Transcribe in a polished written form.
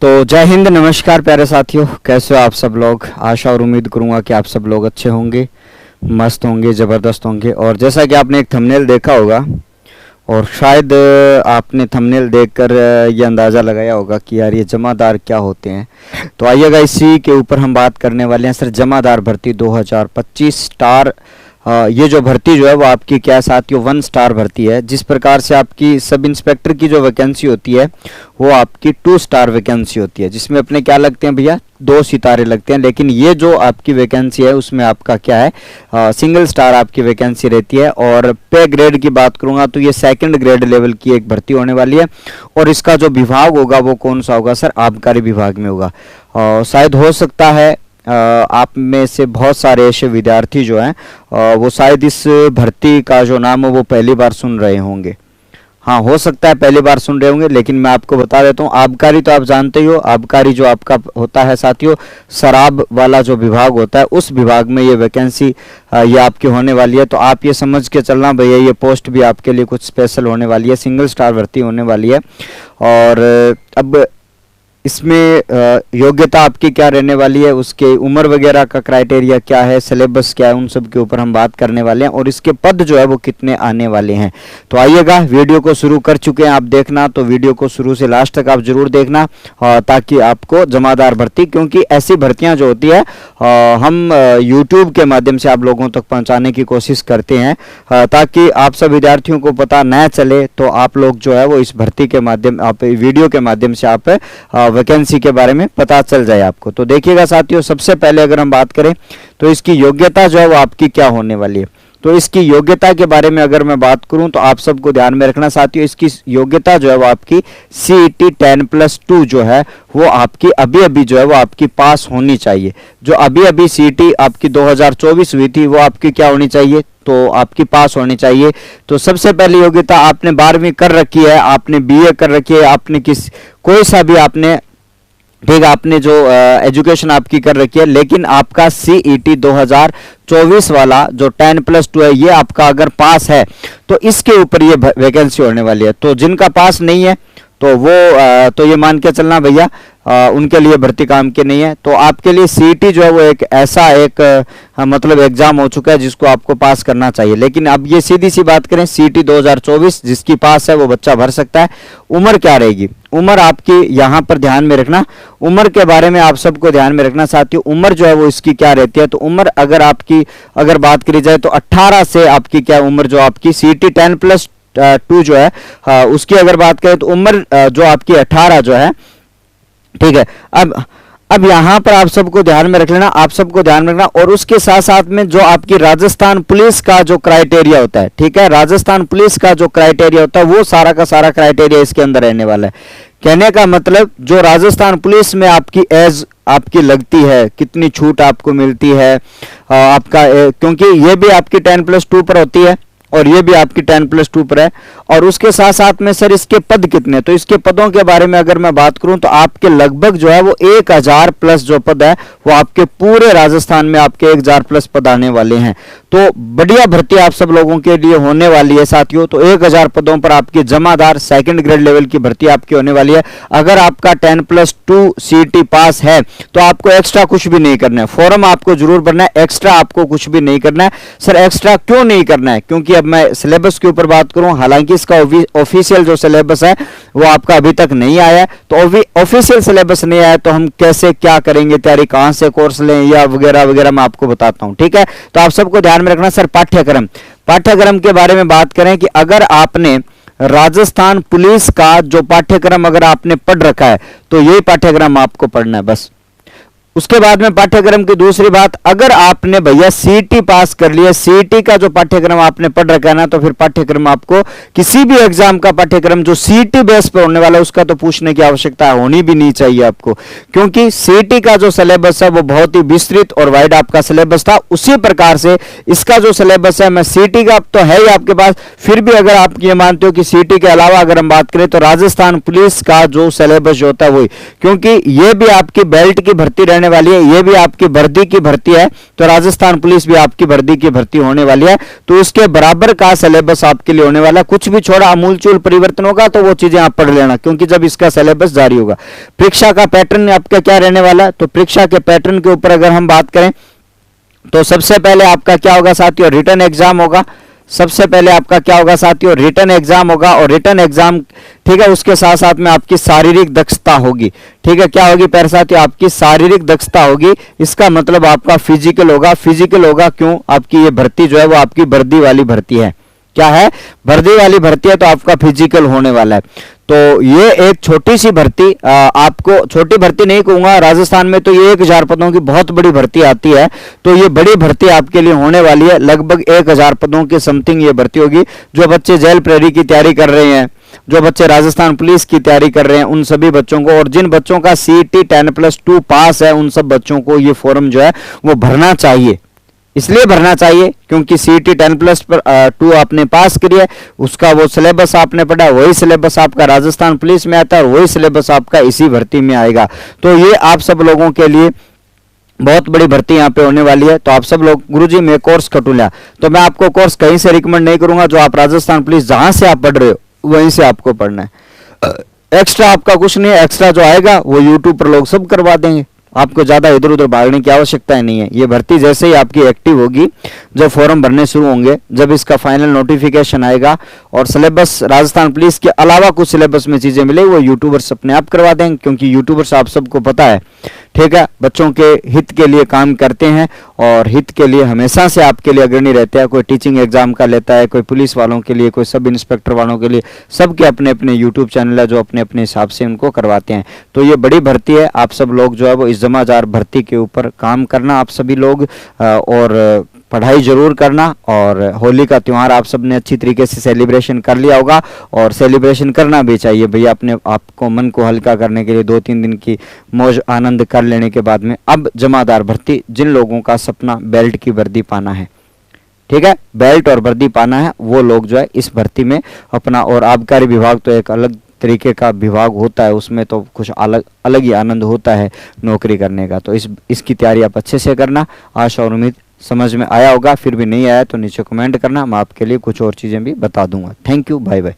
तो जय हिंद, नमस्कार प्यारे साथियों, कैसे हो आप सब लोग। आशा और उम्मीद करूंगा कि आप सब लोग अच्छे होंगे, मस्त होंगे, ज़बरदस्त होंगे। और जैसा कि आपने एक थंबनेल देखा होगा और शायद आपने थंबनेल देखकर ये अंदाज़ा लगाया होगा कि यार ये जमादार क्या होते हैं। तो आइएगा इसी के ऊपर हम बात करने वाले हैं सर। जमादार भर्ती 2025 स्टार। ये जो भर्ती जो है वो आपकी क्या है साथियों, 1 स्टार भर्ती है। जिस प्रकार से आपकी सब इंस्पेक्टर की जो वैकेंसी होती है वो आपकी 2 स्टार वैकेंसी होती है, जिसमें अपने क्या लगते हैं भैया, 2 सितारे लगते हैं। लेकिन ये जो आपकी वैकेंसी है उसमें आपका क्या है, सिंगल स्टार आपकी वैकेंसी रहती है। और पे ग्रेड की बात करूंगा तो ये 2nd ग्रेड लेवल की एक भर्ती होने वाली है। और इसका जो विभाग होगा वो कौन सा होगा सर, आबकारी विभाग में होगा। शायद हो सकता है आप में से बहुत सारे ऐसे विद्यार्थी जो हैं वो शायद इस भर्ती का जो नाम है वो पहली बार सुन रहे होंगे। हाँ, हो सकता है पहली बार सुन रहे होंगे, लेकिन मैं आपको बता देता हूँ, आबकारी तो आप जानते ही हो। आबकारी जो आपका होता है साथियों, शराब वाला जो विभाग होता है, उस विभाग में ये वैकेंसी ये आपकी होने वाली है। तो आप ये समझ के चलना भैया, ये पोस्ट भी आपके लिए कुछ स्पेशल होने वाली है, सिंगल स्टार भर्ती होने वाली है। और अब इसमें योग्यता आपकी क्या रहने वाली है, उसके उम्र वगैरह का क्राइटेरिया क्या है, सिलेबस क्या है, उन सब के ऊपर हम बात करने वाले हैं। और इसके पद जो है वो कितने आने वाले हैं। तो आइएगा, वीडियो को शुरू कर चुके हैं आप देखना, तो वीडियो को शुरू से लास्ट तक आप जरूर देखना ताकि आपको जमादार भर्ती, क्योंकि ऐसी भर्तियां जो होती है हम यूट्यूब के माध्यम से आप लोगों तक पहुँचाने की कोशिश करते हैं ताकि आप सब विद्यार्थियों को पता न चले। तो आप लोग जो है वो इस भर्ती के माध्यम, आप वीडियो के माध्यम से आप वैकेंसी के बारे में पता चल जाए आपको। तो देखिएगा साथियों, सबसे पहले अगर हम बात करें तो इसकी योग्यता जो है वो आपकी क्या होने वाली है। तो इसकी योग्यता के बारे में अगर मैं बात करूं तो आप सबको ध्यान में रखना साथियों, इसकी योग्यता जो है वो आपकी CET 10+2 जो है वो आपकी अभी अभी जो है वो आपकी पास होनी चाहिए। जो अभी अभी CET आपकी 2024 हुई थी वो आपकी क्या होनी चाहिए, तो आपकी पास होनी चाहिए। तो सबसे पहली योग्यता, आपने 12वीं कर रखी है, आपने BA कर रखी है, आपने कोई सा भी आपने, ठीक है, आपने जो एजुकेशन आपकी कर रखी है, लेकिन आपका CET 2024 वाला जो 10+2 है ये आपका अगर पास है तो इसके ऊपर ये वैकेंसी होने वाली है। तो जिनका पास नहीं है तो वो तो ये मान के चलना भैया उनके लिए भर्ती काम की नहीं है। तो आपके लिए CET जो है वो एक ऐसा एक मतलब एग्जाम हो चुका है जिसको आपको पास करना चाहिए। लेकिन अब ये सीधी सी बात करें, CET 2024 जिसकी पास है वो बच्चा भर सकता है। उम्र क्या रहेगी, उम्र आपकी यहाँ पर ध्यान में रखना, उम्र के बारे में आप सबको ध्यान में रखना साथियों। उम्र जो है वो इसकी क्या रहती है, तो उम्र अगर आपकी अगर बात करी जाए तो 18 से आपकी क्या उम्र जो आपकी CET 10+2 जो है उसकी अगर बात करें तो उम्र जो आपकी 18 जो है, ठीक है। अब यहाँ पर आप सबको ध्यान में रख लेना, आप सबको ध्यान में रखना। और उसके साथ साथ में जो आपकी राजस्थान पुलिस का जो क्राइटेरिया होता है, ठीक है, राजस्थान पुलिस का जो क्राइटेरिया होता है वो सारा का सारा क्राइटेरिया इसके अंदर रहने वाला है। कहने का मतलब, जो राजस्थान पुलिस में आपकी एज आपकी लगती है, कितनी छूट आपको मिलती है आपका, क्योंकि ये भी आपकी 10+2 पर होती है और ये भी आपकी 10+2 पर है। और उसके साथ साथ में सर इसके पद कितने, तो इसके पदों के बारे में अगर मैं बात करूं तो आपके लगभग जो है वो 1000 प्लस जो पद है वो आपके पूरे राजस्थान में आपके 1000 प्लस पद आने वाले हैं। तो बढ़िया भर्ती आप सब लोगों के लिए होने वाली है साथियों। तो 1000 पदों पर आपकी जमादार 2nd ग्रेड लेवल की भर्ती आपकी होने वाली है। अगर आपका 10+2 CET पास है तो आपको एक्स्ट्रा कुछ भी नहीं करना है, फॉर्म आपको जरूर भरना है, एक्स्ट्रा आपको कुछ भी नहीं करना है। सर एक्स्ट्रा क्यों नहीं करना है, क्योंकि मैं सिलेबस के ऊपर बात करूं, हालांकि इसका ऑफिशियल जो सिलेबस है वो आपका अभी तक नहीं आया है। तो ऑफिशियल सिलेबस नहीं आया तो हम कैसे क्या करेंगे तैयारी, कहां से कोर्स लें या वगैरह वगैरह मैं आपको बताता हूं, ठीक है। तो आप सबको ध्यान में रखना। सर पाठ्यक्रम के बारे में बात करें कि अगर आपने राजस्थान पुलिस का जो पाठ्यक्रम अगर आपने पढ़ रखा है तो यही पाठ्यक्रम आपको पढ़ना है बस। उसके बाद में पाठ्यक्रम की दूसरी बात, अगर आपने भैया CET पास कर लिया, CET का जो पाठ्यक्रम आपने पढ़ रखा है ना, तो फिर पाठ्यक्रम आपको किसी भी एग्जाम का पाठ्यक्रम जो CET बेस पर होने वाला है उसका तो पूछने की आवश्यकता होनी भी नहीं चाहिए आपको, क्योंकि CET का जो सिलेबस है वो बहुत ही विस्तृत और वाइड आपका सिलेबस था। उसी प्रकार से इसका जो सिलेबस है, मैं CET का तो है ही आपके पास, फिर भी अगर आप ये मानते हो कि CET के अलावा अगर हम बात करें तो राजस्थान पुलिस का जो सिलेबस होता है वही, क्योंकि ये भी आपकी बेल्ट की भर्ती रहने रहने वाली है, ये भी आपकी वर्दी की भर्ती है, तो राजस्थान पुलिस भी आपकी वर्दी की भर्ती होने वाली है, तो उसके बराबर का सिलेबस आपके लिए होने वाला है। कुछ भी छोड़ा अमूलचूल परिवर्तन होगा तो वो चीजें आप पढ़ लेना, क्योंकि जब इसका सिलेबस जारी होगा। परीक्षा का पैटर्न आपका क्या रहने वाला है, तो परीक्षा के पैटर्न के ऊपर अगर हम बात करें तो सबसे पहले आपका क्या होगा साथियों, रिटन एग्जाम होगा। सबसे पहले आपका क्या होगा साथियों, रिटन एग्जाम होगा, और रिटन एग्जाम ठीक है, उसके साथ साथ में आपकी शारीरिक दक्षता होगी। ठीक है, क्या होगी प्यारे साथियों, आपकी शारीरिक दक्षता होगी। इसका मतलब आपका फिजिकल होगा। फिजिकल होगा क्यों, आपकी ये भर्ती जो है वो आपकी वर्दी वाली भर्ती है। क्या है, वर्दी वाली भर्ती है, तो आपका फिजिकल होने वाला है। तो ये एक छोटी सी भर्ती, आपको छोटी भर्ती नहीं कहूंगा, राजस्थान में तो ये 1000 पदों की बहुत बड़ी भर्ती आती है, तो ये बड़ी भर्ती आपके लिए होने वाली है। लगभग 1000 पदों के समथिंग ये भर्ती होगी। जो बच्चे जेल प्रहरी की तैयारी कर रहे हैं, जो बच्चे राजस्थान पुलिस की तैयारी कर रहे हैं, उन सभी बच्चों को, और जिन बच्चों का CET 10+2 पास है, उन सब बच्चों को ये फॉर्म जो है वो भरना चाहिए। इसलिए भरना चाहिए क्योंकि CET 10+2 आपने पास करी है, उसका वो सिलेबस आपने पढ़ा, वही सिलेबस आपका राजस्थान पुलिस में आता है, और वही सिलेबस आपका इसी भर्ती में आएगा। तो ये आप सब लोगों के लिए बहुत बड़ी भर्ती यहाँ पे होने वाली है। तो आप सब लोग, गुरुजी मैं कोर्स खटूला, तो मैं आपको कोर्स कहीं से रिकमेंड नहीं करूंगा, जो आप राजस्थान पुलिस जहां से आप पढ़ रहे हो वहीं से आपको पढ़ना है। एक्स्ट्रा आपका कुछ नहीं है, एक्स्ट्रा जो आएगा वो यूट्यूब पर लोग सब करवा देंगे, आपको ज्यादा इधर उधर भागने की आवश्यकता नहीं है। ये भर्ती जैसे ही आपकी एक्टिव होगी, जब फॉर्म भरने शुरू होंगे, जब इसका फाइनल नोटिफिकेशन आएगा और सिलेबस राजस्थान पुलिस के अलावा कुछ सिलेबस में चीजें मिले, वो यूट्यूबर्स अपने आप करवा देंगे, क्योंकि यूट्यूबर्स आप सबको पता है, ठीक है, बच्चों के हित के लिए काम करते हैं और हित के लिए हमेशा से आपके लिए अग्रणी रहते हैं। कोई टीचिंग एग्जाम का लेता है, कोई पुलिस वालों के लिए, कोई सब इंस्पेक्टर वालों के लिए, सबके अपने अपने यूट्यूब चैनल है जो अपने अपने हिसाब से उनको करवाते हैं। तो ये बड़ी भर्ती है, आप सब लोग जो है वो इस जमादार भर्ती के ऊपर काम करना, आप सभी लोग, और पढ़ाई जरूर करना। और होली का त्यौहार आप सबने अच्छी तरीके से सेलिब्रेशन कर लिया होगा, और सेलिब्रेशन करना भी चाहिए भैया, अपने आपको मन को हल्का करने के लिए 2-3 दिन की मौज आनंद कर लेने के बाद में अब जमादार भर्ती, जिन लोगों का सपना बेल्ट की वर्दी पाना है, ठीक है, बेल्ट और वर्दी पाना है, वो लोग जो है इस भर्ती में अपना, और आबकारी विभाग तो एक अलग तरीके का विभाग होता है, उसमें तो कुछ अलग अलग ही आनंद होता है नौकरी करने का। तो इसकी तैयारी आप अच्छे से करना। आशा और उम्मीद समझ में आया होगा, फिर भी नहीं आया तो नीचे कमेंट करना, मैं आपके लिए कुछ और चीज़ें भी बता दूंगा। Thank you, bye bye.